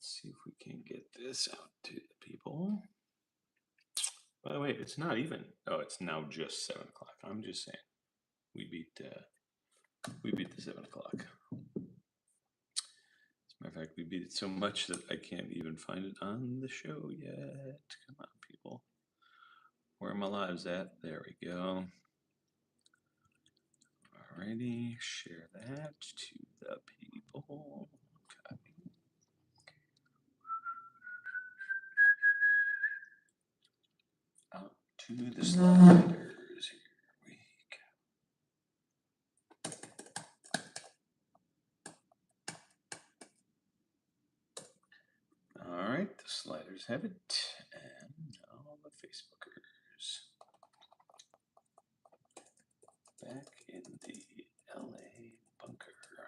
Let's see if we can get this out to the people. By the way, it's not even. Oh, it's now just 7 o'clock. I'm just saying, we beat the 7 o'clock. As a matter of fact, we beat it so much that I can't even find it on the show yet. Come on, people. Where are my lives at? There we go. Alrighty, share that to the people. Copy. Out to the sliders. Here we go. Alright, the sliders have it. And now the Facebookers. Back in the LA bunker for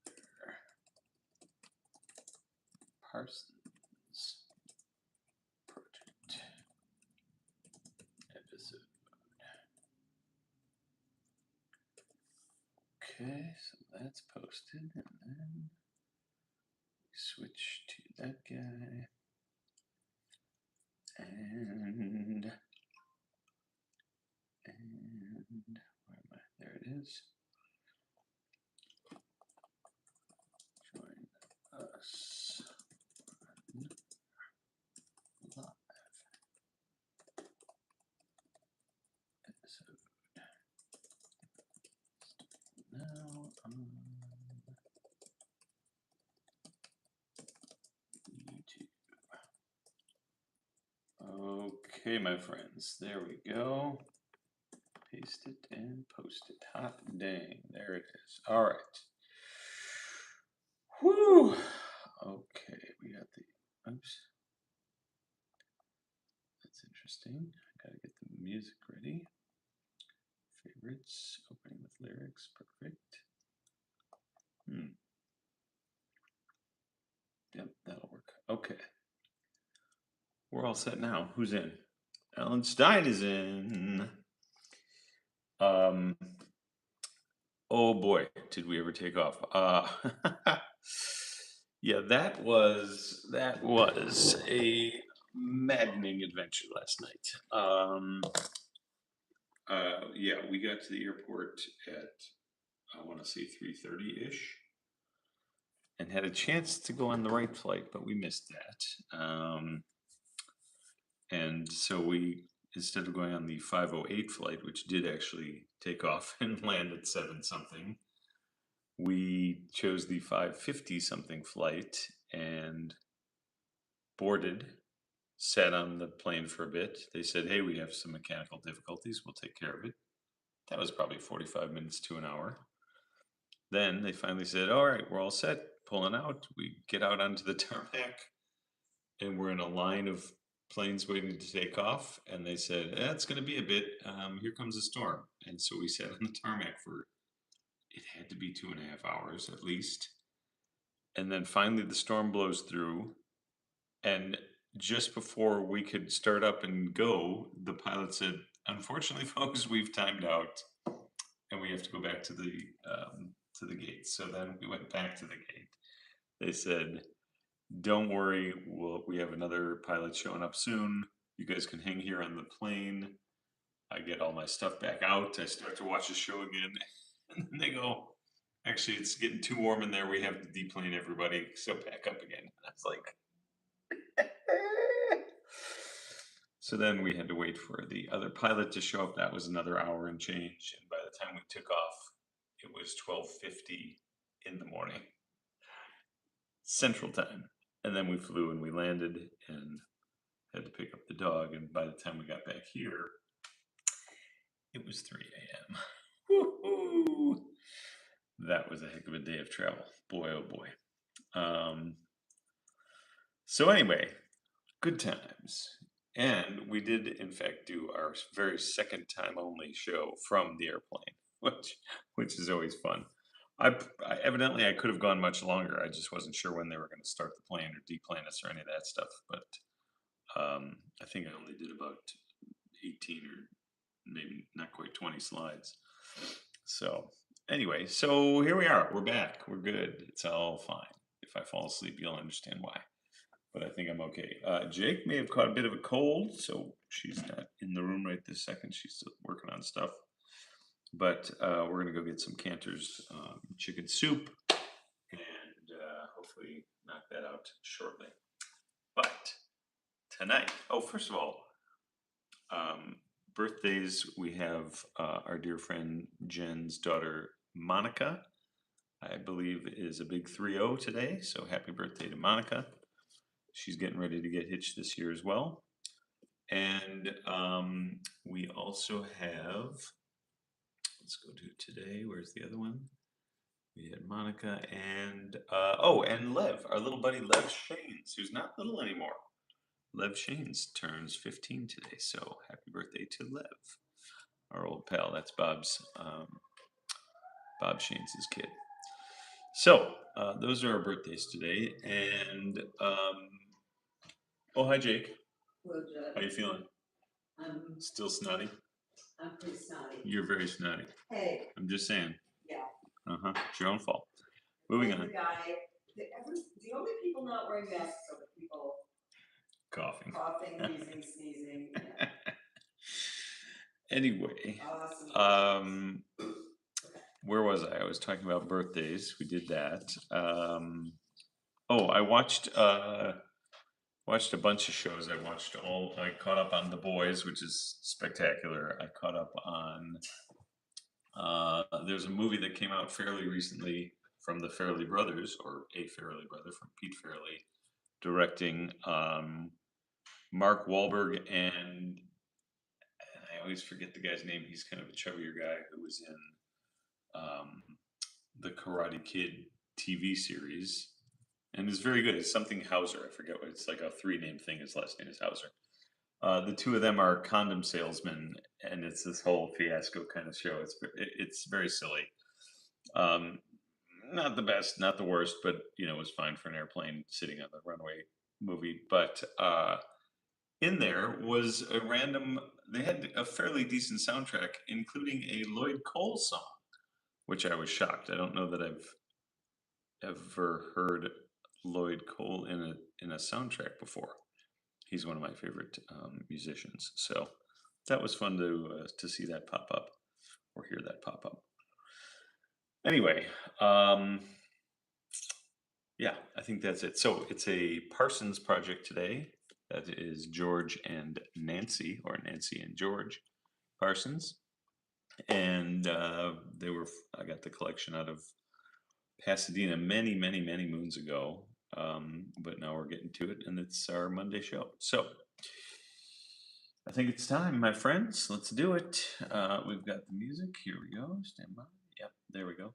another Parsons Project episode. Okay, so that's posted, and then we switch to that guy, and where am I? There it is. Join us live episode now on YouTube. Okay, my friends, there we go. Paste it and post it. Hot dang, there it is. All right. Whew. Okay, we got the, oops. That's interesting. I gotta get the music ready. Favorites, opening with lyrics, perfect. Yep, that'll work. Okay. We're all set now. Who's in? Alan Stein is in. Oh boy, did we ever take off. Yeah, that was a maddening adventure last night. Yeah, we got to the airport at, I want to say 3:30-ish, and had a chance to go on the right flight, but we missed that. And so we, instead of going on the 5:08 flight, which did actually take off and land at 7 something, we chose the 5:50 something flight and boarded, sat on the plane for a bit. They said, hey, we have some mechanical difficulties, we'll take care of it. That was probably 45 minutes to an hour. Then they finally said, all right, we're all set, pulling out. We get out onto the tarmac, and we're in a line of planes waiting to take off. And they said, it's going to be a bit, here comes a storm. And so we sat on the tarmac for, it had to be 2.5 hours at least. And then finally the storm blows through. And just before we could start up and go, the pilot said, unfortunately, folks, we've timed out and we have to go back to the gate. So then we went back to the gate. They said, don't worry, we have another pilot showing up soon. You guys can hang here on the plane. I get all my stuff back out. I start to watch the show again. And then they go, actually, it's getting too warm in there. We have to deplane everybody. So back up again. I was like, so then we had to wait for the other pilot to show up. That was another hour and change. And by the time we took off, it was 12:50 in the morning, Central Time. And then we flew and we landed and had to pick up the dog. And by the time we got back here, it was 3 a.m. Woo-hoo! That was a heck of a day of travel. Boy, oh boy. So anyway, good times. And we did, in fact, do our very second time only show from the airplane, which is always fun. Evidently, I could have gone much longer. I just wasn't sure when they were going to start the plane or deplane us or any of that stuff. But I think I only did about 18 or maybe not quite 20 slides. So Anyway, so here we are. We're back. We're good. It's all fine. If I fall asleep, you'll understand why. But I think I'm okay. Jake may have caught a bit of a cold, so she's not in the room right this second. She's still working on stuff. But we're gonna go get some Cantor's chicken soup and hopefully knock that out shortly. But tonight, oh, first of all, birthdays, we have our dear friend Jen's daughter Monica, I believe is a big 3-0 today, so happy birthday to Monica. She's getting ready to get hitched this year as well. And we also have, let's go to today, where's the other one? We had Monica and, and Lev, our little buddy Lev Shanes, who's not little anymore. Lev Shanes turns 15 today, so happy birthday to Lev, our old pal. That's Bob Shanes' kid. So those are our birthdays today, and oh, hi Jake. Hello, Judd. How you feeling? Still snotty? I'm pretty snotty. You're very snotty. Hey. I'm just saying. Yeah. It's your own fault. Moving on. The only people not wearing masks are the people coughing, wheezing, sneezing. Yeah. Anyway, Awesome. where was I? I was talking about birthdays. We did that. I watched a bunch of shows. I caught up on The Boys, which is spectacular. I caught up on there's a movie that came out fairly recently from the Farrelly brothers, or a Farrelly brother, from Pete Farrelly, directing Mark Wahlberg, and I always forget the guy's name. He's kind of a chubbier guy who was in the Karate Kid TV series, and is very good. It's something Hauser. I forget what it's like, a 3-name thing. His last name is Hauser. The two of them are condom salesmen, and it's this whole fiasco kind of show. It's very silly. Not the best, not the worst, but it was fine for an airplane sitting on the runway movie. But in there was they had a fairly decent soundtrack, including a Lloyd Cole song, which I was shocked. I don't know that I've ever heard Lloyd Cole in a soundtrack before. He's one of my favorite musicians, so that was fun to see that pop up or hear that pop up. Anyway, yeah, I think that's it. So it's a Parsons Project today. That is George and Nancy, or Nancy and George Parsons, and I got the collection out of Pasadena many, many, many moons ago, but now we're getting to it, and it's our Monday show. So I think it's time, my friends. Let's do it. We've got the music. Here we go. Stand by. Yep, there we go.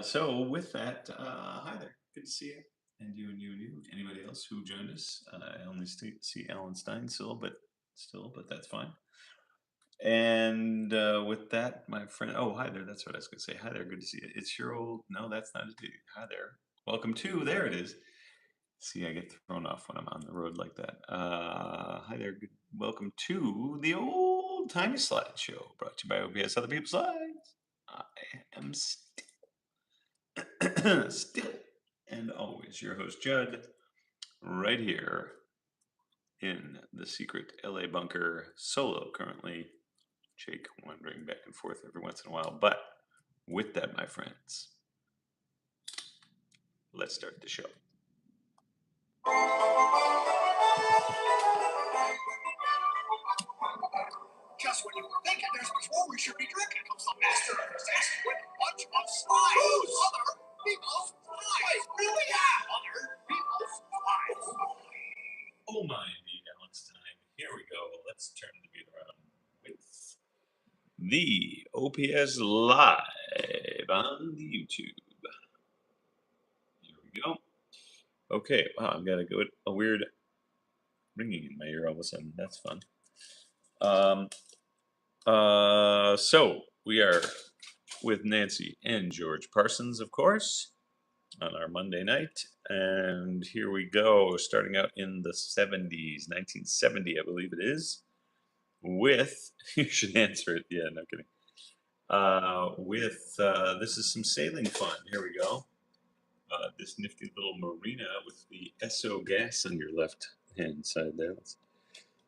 So with that, hi there. Good to see you. And you and you and you. Anybody else who joined us? I only see Alan Stein still, but that's fine. And with that, my friend. Oh, hi there. That's what I was going to say. Hi there. Good to see you. It's your old. No, that's not it. Hi there. Welcome to. There it is. See, I get thrown off when I'm on the road like that. Hi there. Welcome to the Old-Timey Slideshow, brought to you by OPS Other People's Slides. I am still and always your host, Judd, right here in the secret LA bunker, solo currently. Jake wandering back and forth every once in a while. But with that, my friends, let's start the show. Just when you were thinking there's much more we should be drinking comes the master of the sex with a bunch of slides. Other people's slides. Really? Yeah, other people's slides. Oh my, indeed, Alan's time. Here we go. Let's turn the beat around with the OPS Live on the YouTube. Here we go. Okay, wow, I've got a weird ringing in my ear all of a sudden. That's fun. So we are with Nancy and George Parsons, of course, on our Monday night. And here we go, starting out in the 70s, 1970, I believe it is, with, you should answer it. Yeah, no kidding. with this is some sailing fun. Here we go. This nifty little marina with the SO gas on your left hand side there. Let's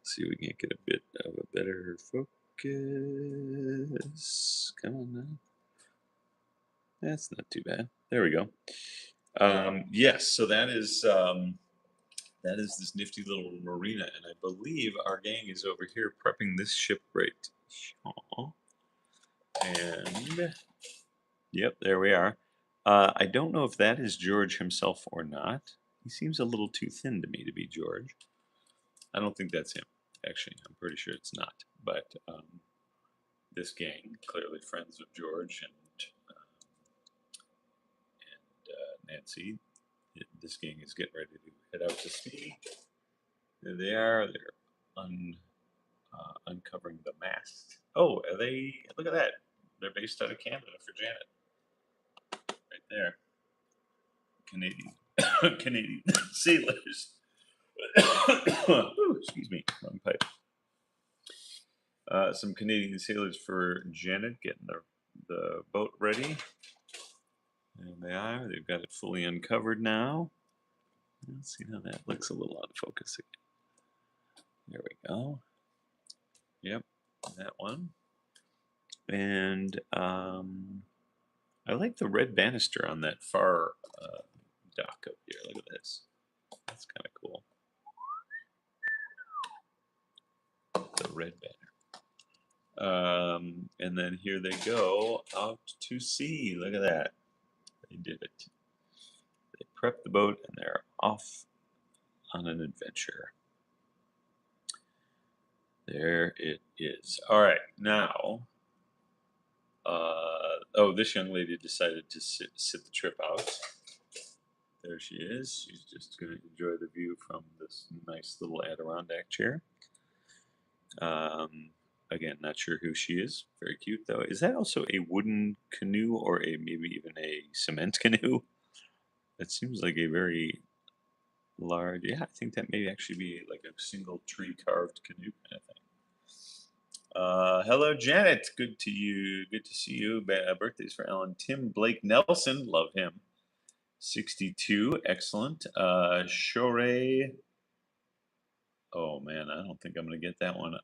see if we can get a bit of a better focus. Come on now. That's not too bad. There we go. Yes, so that is this nifty little marina, and I believe our gang is over here prepping this ship right. And yep, there we are. I don't know if that is George himself or not. He seems a little too thin to me to be George. I don't think that's him. Actually, I'm pretty sure it's not. But this gang, clearly friends of George and Nancy. This gang is getting ready to head out to sea. There they are. They're uncovering the mast. Oh, are they? Look at that. They're based out of Canada for Janet. Right there. Canadian Canadian sailors. Ooh, excuse me, wrong pipe. Some Canadian sailors for Janet, getting the boat ready. There they are. They've got it fully uncovered now. Let's see how that looks a little out of focus again. There we go. Yep, that one. And I like the red banister on that far dock up here. Look at this. That's kind of cool. The red banner. And then here they go out to sea. Look at that. They did it. They prepped the boat and they're off on an adventure. There it is. All right, now. Oh, this young lady decided to sit the trip out. There she is. She's just going to enjoy the view from this nice little Adirondack chair. Again, not sure who she is. Very cute, though. Is that also a wooden canoe or maybe even a cement canoe? That seems like a very large. Yeah, I think that may actually be like a single tree carved canoe kind of thing. Hello, Janet. Good to you. Good to see you. Birthdays for Ellen. Tim Blake Nelson. Love him. 62. Excellent. Shore. Oh, man. I don't think I'm going to get that one.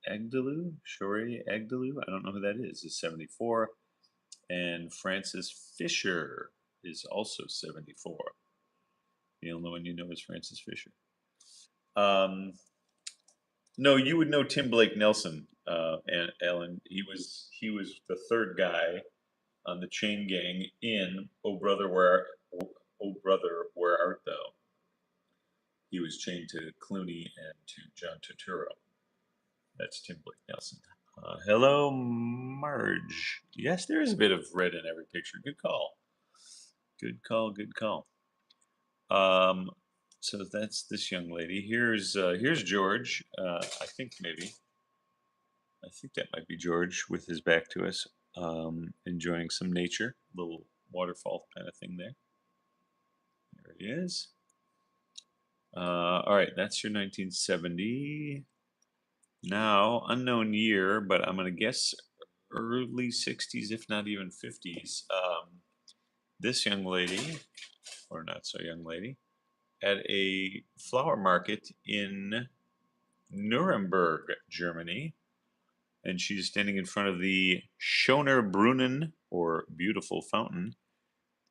Agdaloo? Shore Agdaloo? I don't know who that is 74. And Francis Fisher is also 74. The only one you know is Francis Fisher. No, you would know Tim Blake Nelson, and Ellen. He was the third guy on the chain gang in Oh Brother Where Art Thou? He was chained to Clooney and to John Turturro. That's Tim Blake Nelson. Hello, Marge. Yes, there is a bit of red in every picture. Good call. Good call. Good call. So that's this young lady. Here's George. I think that might be George with his back to us, enjoying some nature, little waterfall kind of thing there. There he is. All right, that's your 1970. Now, unknown year, but I'm going to guess early 60s, if not even 50s. This young lady, or not so young lady, at a flower market in Nuremberg, Germany. And she's standing in front of the Schöner Brunnen, or Beautiful Fountain,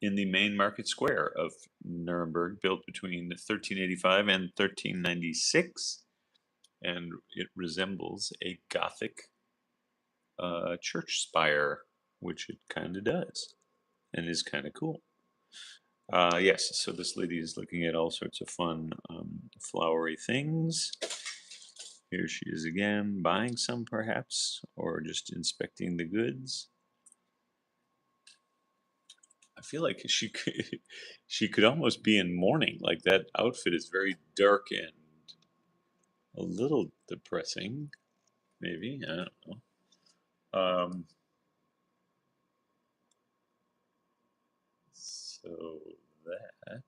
in the main market square of Nuremberg, built between 1385 and 1396. And it resembles a Gothic church spire, which it kind of does, and is kind of cool. Yes, so this lady is looking at all sorts of fun flowery things. Here she is again, buying some perhaps, or just inspecting the goods. I feel like she could almost be in mourning. Like that outfit is very dark and a little depressing, maybe. I don't know. So that.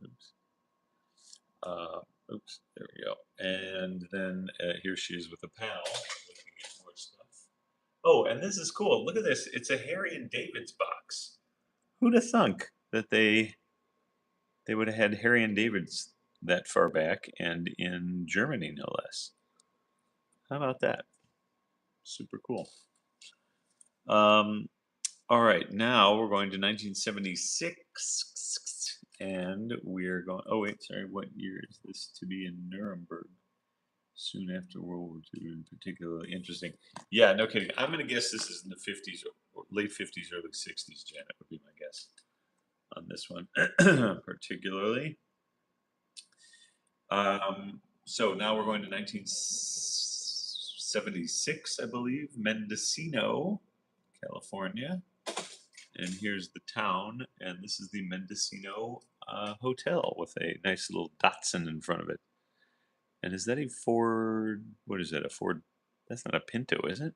Oops. Oops, there we go. And then here she is with a pal looking at more stuff. Oh, and this is cool. Look at this. It's a Harry and David's box. Who'd have thunk that they would have had Harry and David's that far back and in Germany, no less. How about that? Super cool. All right, now we're going to 1976, and we're going. Oh wait, sorry. What year is this to be in Nuremberg? Soon after World War II, particularly interesting. Yeah, no kidding. I'm going to guess this is in the 50s or late 50s, early 60s. Janet would be my guess on this one, particularly. So now we're going to 1976, I believe, Mendocino, California. And here's the town, and this is the Mendocino Hotel with a nice little Datsun in front of it. And is that a Ford? What is that, a Ford? That's not a Pinto, is it?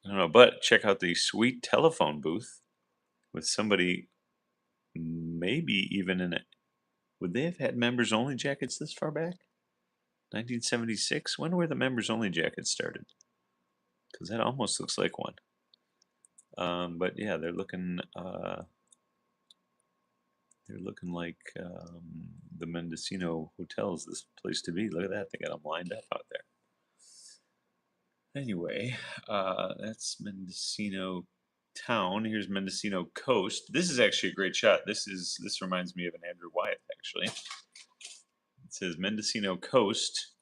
I don't know, but check out the sweet telephone booth with somebody, maybe even in it. Would they have had members only jackets this far back? 1976? When were the members only jackets started? Because that almost looks like one. But yeah, they're looking like the Mendocino Hotel is this place to be. Look at that, they got them lined up out there. Anyway, that's Mendocino town. Here's Mendocino Coast. This is actually a great shot. This reminds me of an Andrew Wyeth, actually. It says Mendocino Coast,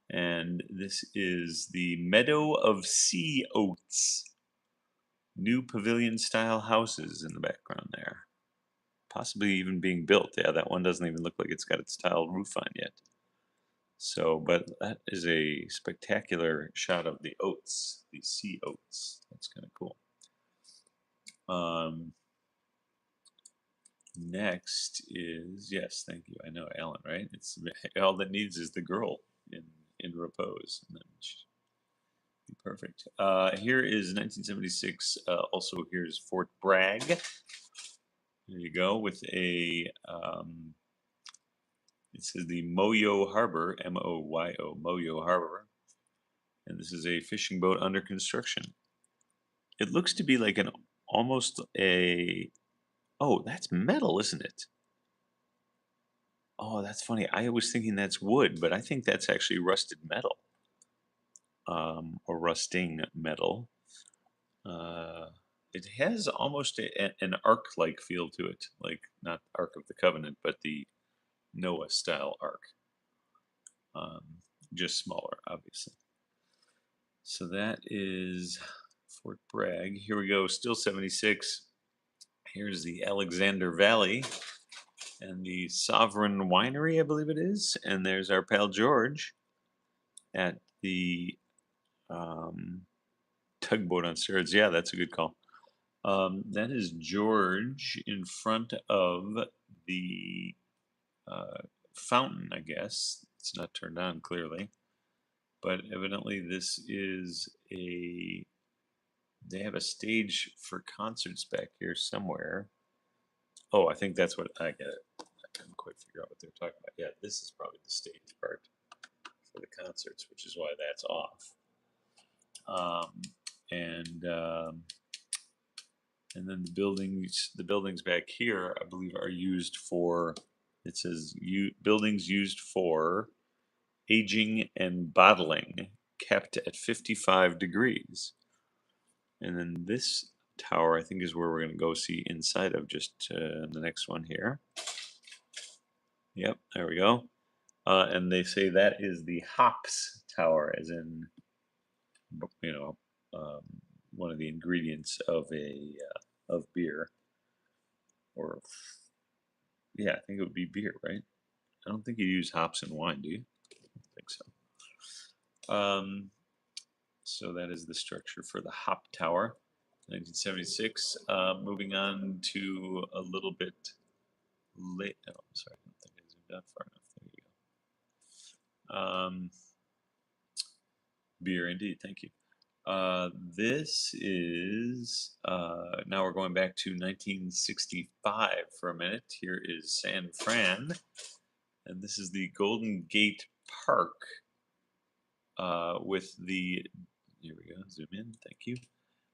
and this is the Meadow of Sea Oats. New pavilion-style houses in the background there. Possibly even being built. Yeah, that one doesn't even look like it's got its tiled roof on yet. So, but that is a spectacular shot of the oats, the sea oats. That's kind of cool. Next is, yes, thank you. I know, Alan, right? It's all that needs is the girl in repose, and then be perfect. Here is 1976. Also, here's Fort Bragg. There you go with a. It says the Moyo Harbor, M-O-Y-O, Moyo Harbor, and this is a fishing boat under construction. It looks to be like an almost a. Oh, that's metal, isn't it? Oh, that's funny. I was thinking that's wood, but I think that's actually rusted metal, or rusting metal. It has almost an ark-like feel to it, like not Ark of the Covenant, but the Noah-style ark. Just smaller, obviously. So that is Fort Bragg. Here we go, still 76. Here's the Alexander Valley and the Sovereign Winery, I believe it is. And there's our pal George at the tugboat on steroids. Yeah, that's a good call. That is George in front of the fountain, I guess. It's not turned on clearly. But evidently this is they have a stage for concerts back here somewhere. Oh, I think that's what, I get it. I couldn't quite figure out what they're talking about. Yeah, this is probably the stage part for the concerts, which is why that's off. And then the buildings back here, I believe, are used for, it says buildings used for aging and bottling, kept at 55 degrees. And then this tower, I think, is where we're going to go see inside of, just the next one here. Yep, there we go. And they say that is the hops tower, as in, you know, one of the ingredients of of beer. Or, yeah, I think it would be beer, right? I don't think you use hops in wine, do you? I don't think so. So that is the structure for the hop tower, 1976. Moving on to a little bit late. Oh, I'm sorry, I don't think I zoomed out far enough. There you go. Beer, indeed. Thank you. This is, now we're going back to 1965 for a minute. Here is San Fran, and this is the Golden Gate Park with the, here we go, zoom in, thank you,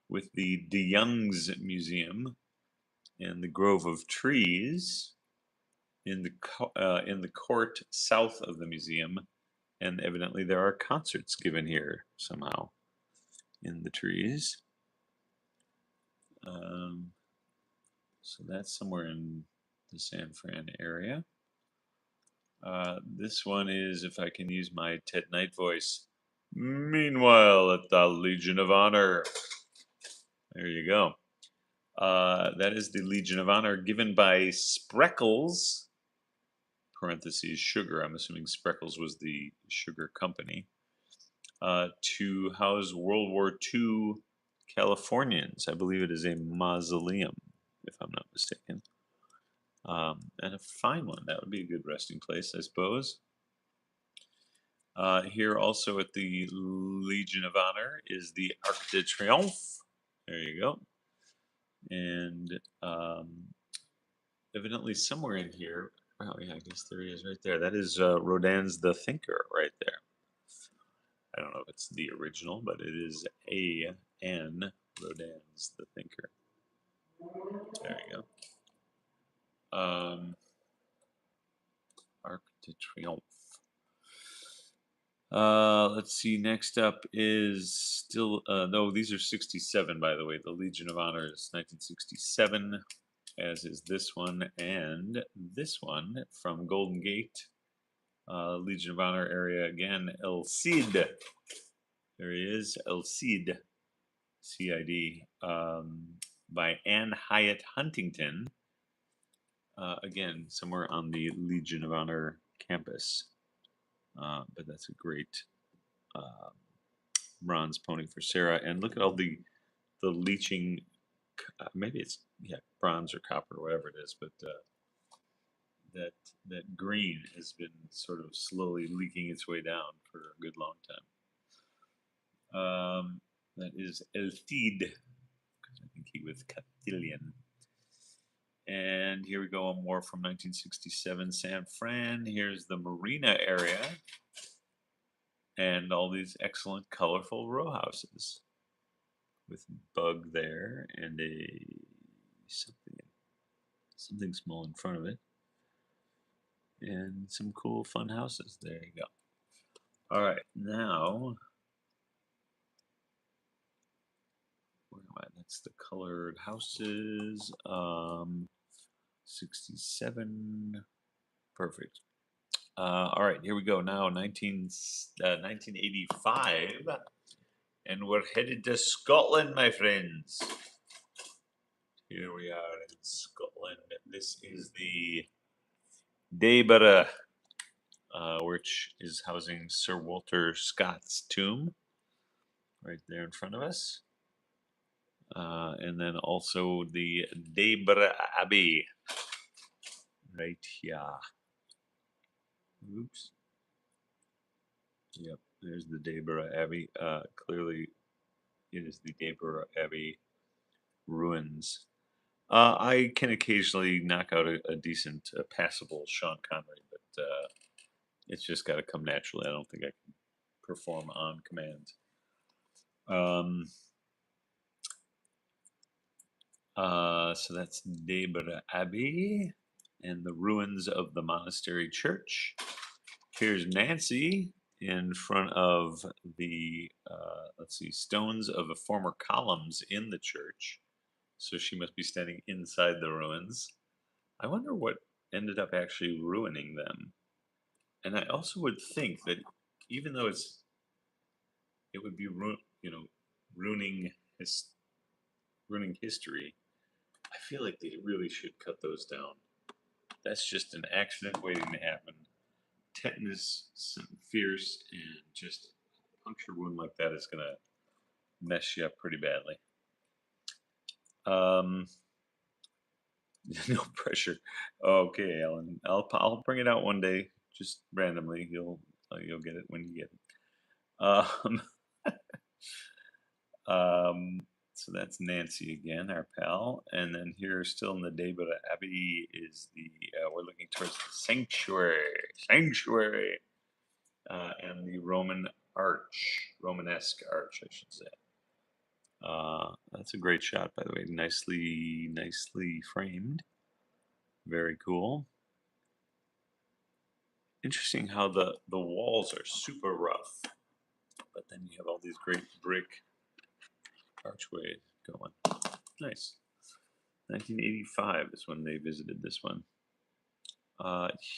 with the De Young's Museum and the grove of trees in the court south of the museum, and evidently there are concerts given here somehow in the trees. So that's somewhere in the San Fran area. This one is, if I can use my Ted Knight voice, meanwhile at the Legion of Honor. There you go. That is the Legion of Honor given by Spreckles, parentheses sugar, I'm assuming Spreckles was the sugar company, to house World War II Californians. I believe it is a mausoleum, if I'm not mistaken. And a fine one. That would be a good resting place, I suppose. Here also at the Legion of Honor is the Arc de Triomphe. There you go. And evidently somewhere in here, oh yeah, I guess there he is right there. That is Rodin's The Thinker right there. I don't know if it's the original, but it is A.N. Rodin's The Thinker. There you go. Arc de Triomphe. Let's see, next up is still, no, these are 67, by the way. The Legion of Honor is 1967, as is this one and this one from Golden Gate. Legion of Honor area again, El Cid. There he is, El Cid, C-I-D, by Anne Hyatt Huntington. Again, somewhere on the Legion of Honor campus. But that's a great bronze pony for Sarah. And look at all the leaching, maybe it's, yeah, bronze or copper, whatever it is, but that green has been sort of slowly leaking its way down for a good long time. That is El Cid, because I think he was Castilian. And here we go, more from 1967 San Fran. Here's the Marina area. And all these excellent colorful row houses with bug there and a something small in front of it. And some cool fun houses. There you go. All right, now where am I? That's the colored houses. 67. Perfect. All right, here we go. Now 1985, and we're headed to Scotland, my friends. Here we are in Scotland. This is the Dayborough, which is housing Sir Walter Scott's tomb, right there in front of us. And then also the Dayborough Abbey, right here. Oops. Yep, there's the Dayborough Abbey. Clearly, it is the Dayborough Abbey ruins. I can occasionally knock out a decent, passable Sean Connery, but it's just got to come naturally. I don't think I can perform on command. So that's Dayborough Abbey and the ruins of the monastery church. Here's Nancy in front of the, let's see, stones of the former columns in the church. So she must be standing inside the ruins. I wonder what ended up actually ruining them. And I also would think that even though it would be ruining history, I feel like they really should cut those down. That's just an accident waiting to happen. Tetanus, fierce, and just a puncture wound like that is gonna mess you up pretty badly. No pressure. Okay, Alan. I'll bring it out one day, just randomly. You'll get it when you get it. So that's Nancy again, our pal. And then here, still in the Debra Abbey, is the we're looking towards the sanctuary, and the Romanesque arch, I should say. That's a great shot, by the way. Nicely framed. Very cool. Interesting how the walls are super rough, but then you have all these great brick archways going. Nice. 1985 is when they visited this one.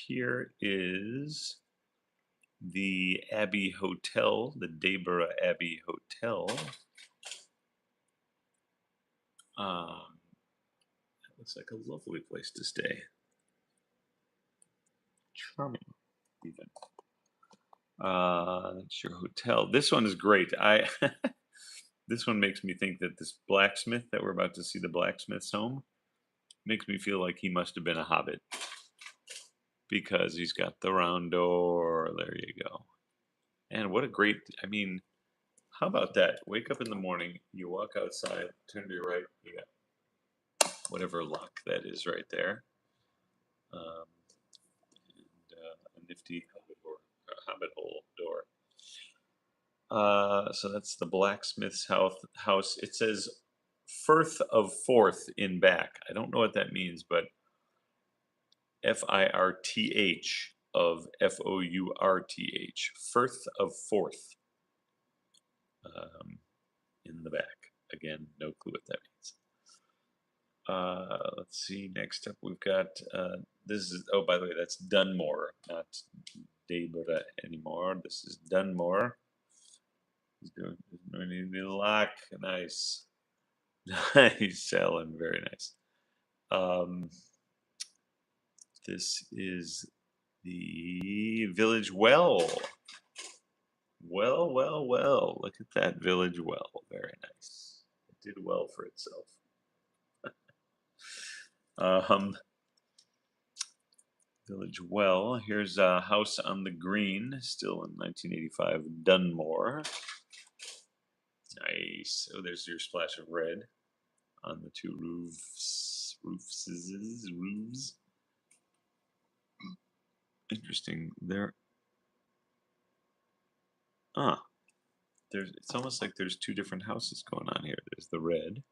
Here is the Abbey Hotel, the Debra Abbey Hotel. It looks like a lovely place to stay. Charming, even. That's your hotel. This one is great. This one makes me think that this blacksmith that we're about to see, the blacksmith's home, makes me feel like he must have been a hobbit, because he's got the round door. There you go. And what a great, I mean, how about that? Wake up in the morning, you walk outside, turn to your right, you got whatever lock that is right there. And a nifty hobbit hole door. So that's the blacksmith's house. It says Firth of Forth in back. I don't know what that means, but Firth of Fourth. Firth of Forth. In the back. Again, no clue what that means. Let's see. Next up, we've got this is. Oh, by the way, that's Dunmore, not Debra anymore. This is Dunmore. He's doing the lock. Nice, nice, Alan. Very nice. This is the village well. Well. Look at that village well. Very nice. It did well for itself. Village well. Here's a house on the green, still in 1985, Dunmore. Nice. Oh, there's your splash of red on the two roofs. Interesting. There. It's almost like there's two different houses going on here. There's the red,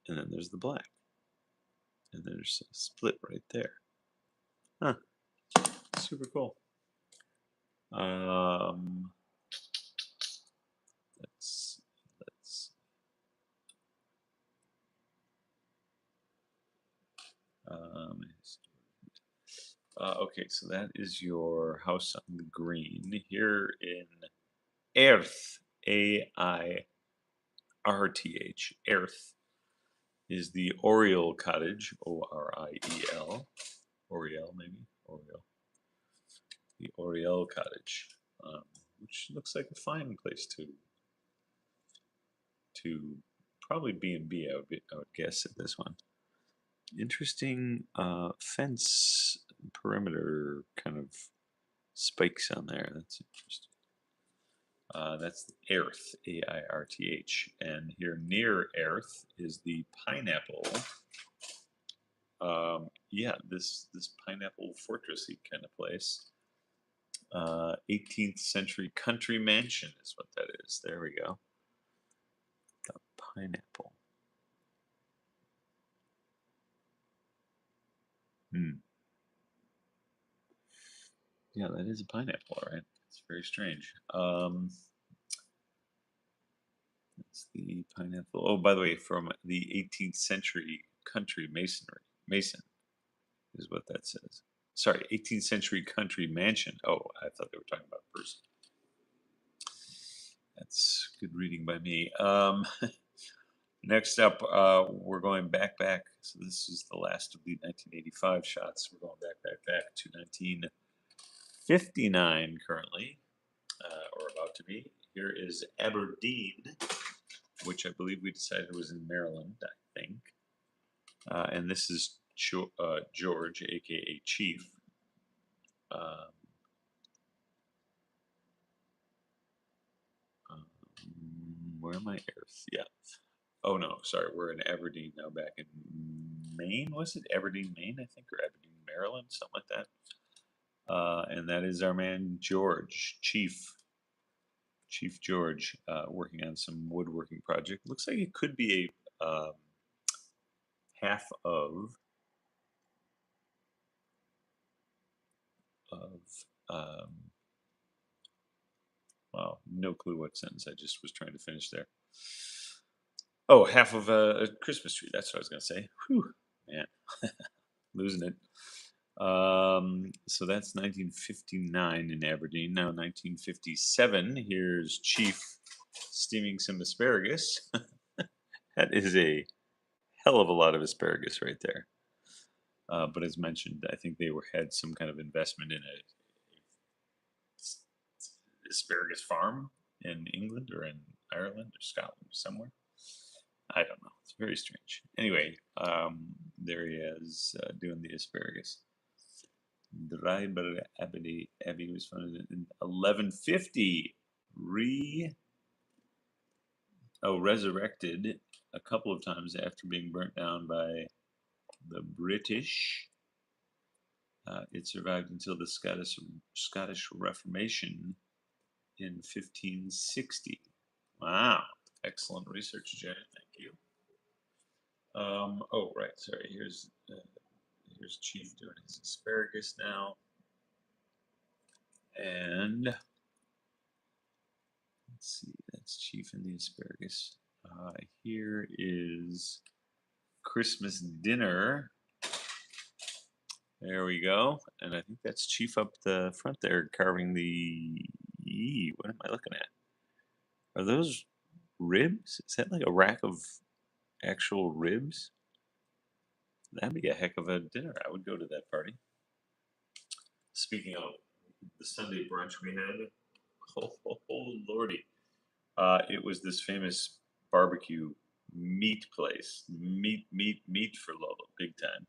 and then there's the black, and there's a split right there. Huh. Super cool. Let's okay, so that is your house on the green. Here in Airth, Airth, Airth is the Oriel Cottage, Oriel, Oriel maybe, Oriel. The Oriel Cottage, which looks like a fine place to probably B&B, I would guess at this one. Interesting fence perimeter kind of spikes on there. That's interesting. That's Airth, Airth, and here near Airth is the Pineapple. Yeah, this pineapple fortressy kind of place. 18th century country mansion is what that is. There we go. The Pineapple. Yeah, that is a pineapple, right? It's very strange. That's the pineapple. Oh, by the way, from the 18th century country masonry. Mason is what that says. Sorry, 18th century country mansion. Oh, I thought they were talking about a person. That's good reading by me. Next up, we're going back. So this is the last of the 1985 shots. We're going back to 1959 currently, or about to be. Here is Aberdeen, which I believe we decided was in Maryland, I think. And this is George, aka Chief. where am I? Earth. Yeah. Oh no, sorry. We're in Aberdeen now, back in Maine. Was it Aberdeen, Maine? I think, or Aberdeen, Maryland, something like that. And that is our man George, Chief George, working on some woodworking project. Looks like it could be a half of well, no clue what sentence I just was trying to finish there. Oh, half of a Christmas tree. That's what I was going to say. Whew, man, losing it. So that's 1959 in Aberdeen. Now 1957. Here's Chief steaming some asparagus. That is a hell of a lot of asparagus right there. But as mentioned, I think they had some kind of investment in a asparagus farm in England or in Ireland or Scotland or somewhere. I don't know. It's very strange. Anyway, there he is doing the asparagus. Dryber Abbey was founded in 1150. Resurrected a couple of times after being burnt down by the British. It survived until the Scottish Reformation in 1560. Wow, excellent research, Janet. Thank you. Oh, right. Sorry. Here's Chief doing his asparagus now, and let's see. That's Chief and the asparagus. Here is Christmas dinner. There we go. And I think that's Chief up the front there carving the... What am I looking at? Are those ribs? Is that like a rack of actual ribs? That'd be a heck of a dinner. I would go to that party. Speaking of the Sunday brunch we had, oh lordy. It was this famous barbecue meat place. Meat for Lolo, big time.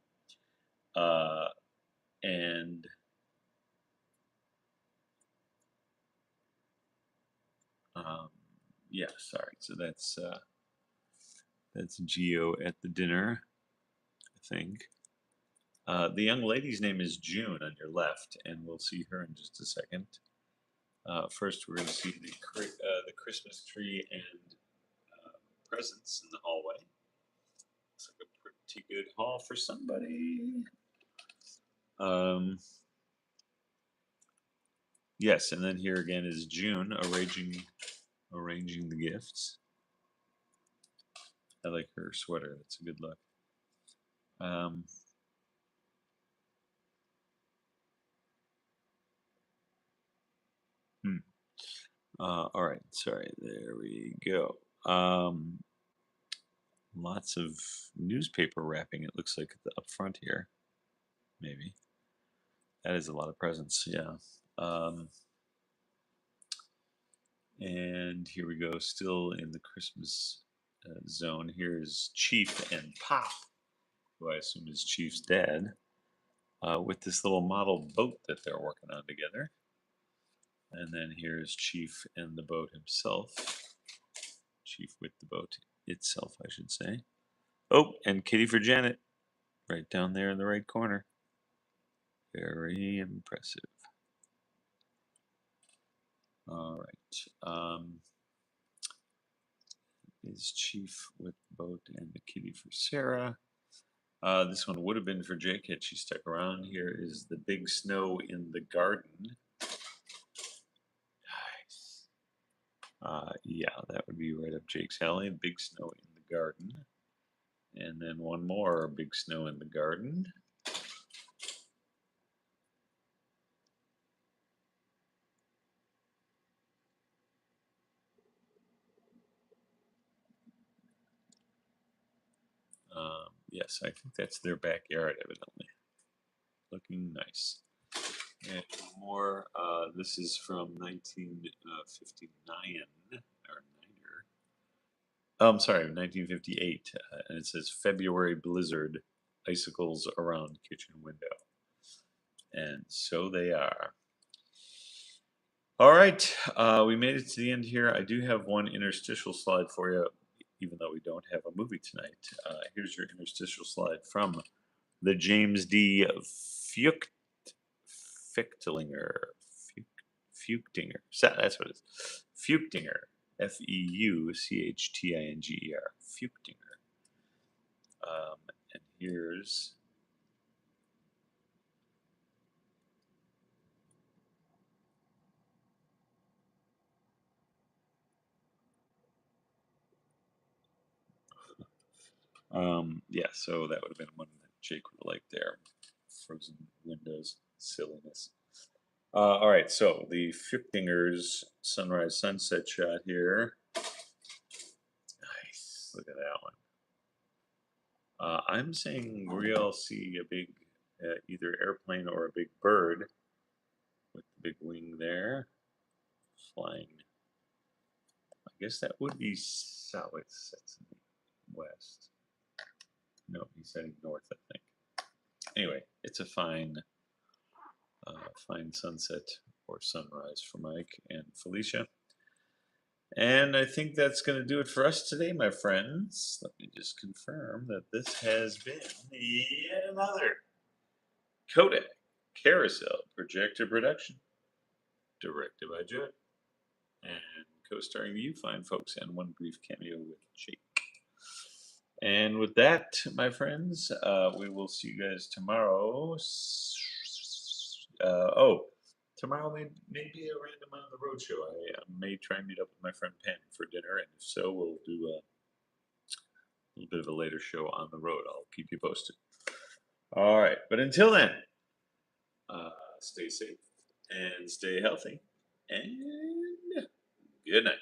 And yeah, sorry. So that's Geo at the dinner, I think. The young lady's name is June on your left, and we'll see her in just a second. First, we're going to see the Christmas tree and presents in the hallway. Looks like a pretty good haul for somebody. Yes, and then here again is June arranging the gifts. I like her sweater. That's a good look. All right, sorry. There we go. Lots of newspaper wrapping. It looks like up front here. Maybe that is a lot of presents. Yeah. And here we go. Still in the Christmas zone. Here's Chief and Pop, who I assume is Chief's dad, with this little model boat that they're working on together. And then here's Chief and the boat himself. Chief with the boat itself, I should say. Oh, and Kitty for Janet, right down there in the right corner. Very impressive. All right. Is Chief with the boat and the kitty for Sarah. This one would have been for Jake had she stuck around. Here is the big snow in the garden. Nice. Yeah, that would be right up Jake's alley. Big snow in the garden. And then one more big snow in the garden. Yes, I think that's their backyard, evidently. Looking nice. And more. This is from 1959 or 9er. Oh, I'm sorry, 1958, and it says February blizzard, icicles around kitchen window, and so they are. All right, we made it to the end here. I do have one interstitial slide for you, even though we don't have a movie tonight. Here's your interstitial slide from the James D. Feuchtlinger. That's what it is. Feuchtinger. Feuchtinger. Feuchtinger. And here's yeah, so that would have been one that Jake would have liked there. Frozen windows, silliness. All right, so the Feuchtinger's sunrise sunset shot here. Nice, look at that one. I'm saying we'll see a big, either airplane or a big bird with the big wing there, flying. I guess that would be south. That's in the west. No, he's heading north, I think. Anyway, it's a fine sunset or sunrise for Mike and Felicia. And I think that's going to do it for us today, my friends. Let me just confirm that this has been yet another Kodak Carousel Projector production, directed by Judd, and co-starring you fine folks, and one brief cameo with Jake. And with that, my friends, we will see you guys tomorrow. Tomorrow may be a random on the road show. I may try and meet up with my friend Penn for dinner, and if so, we'll do a little bit of a later show on the road. I'll keep you posted. All right, but until then, stay safe and stay healthy, and good night.